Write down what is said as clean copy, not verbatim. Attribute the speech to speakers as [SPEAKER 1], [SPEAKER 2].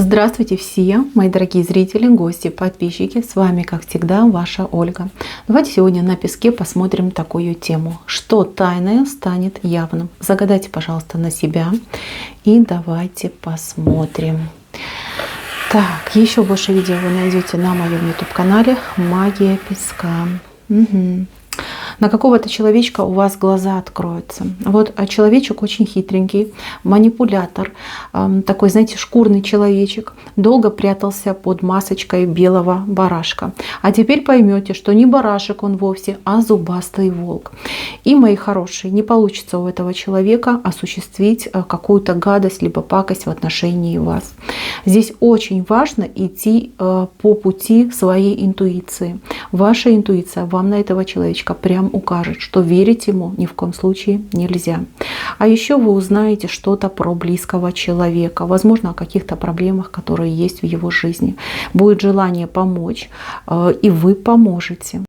[SPEAKER 1] Здравствуйте все, мои дорогие зрители, гости, подписчики. С вами, как всегда, ваша Ольга. Давайте сегодня на песке посмотрим такую тему. Что тайное станет явным? Загадайте, пожалуйста, на себя. И давайте посмотрим. Так, еще больше видео вы найдете на моем YouTube-канале «Магия песка». Угу. На какого-то человечка у вас глаза откроются. Вот, а человечек очень хитренький, манипулятор, такой, знаете, шкурный человечек, долго прятался под масочкой белого барашка. А теперь поймете, что не барашек он вовсе, а зубастый волк. И, мои хорошие, не получится у этого человека осуществить какую-то гадость либо пакость в отношении вас. Здесь очень важно идти по пути своей интуиции. Ваша интуиция вам на этого человечка прям укажет, что верить ему ни в коем случае нельзя. А еще вы узнаете что-то про близкого человека, возможно, о каких-то проблемах, которые есть в его жизни. Будет желание помочь, и вы поможете.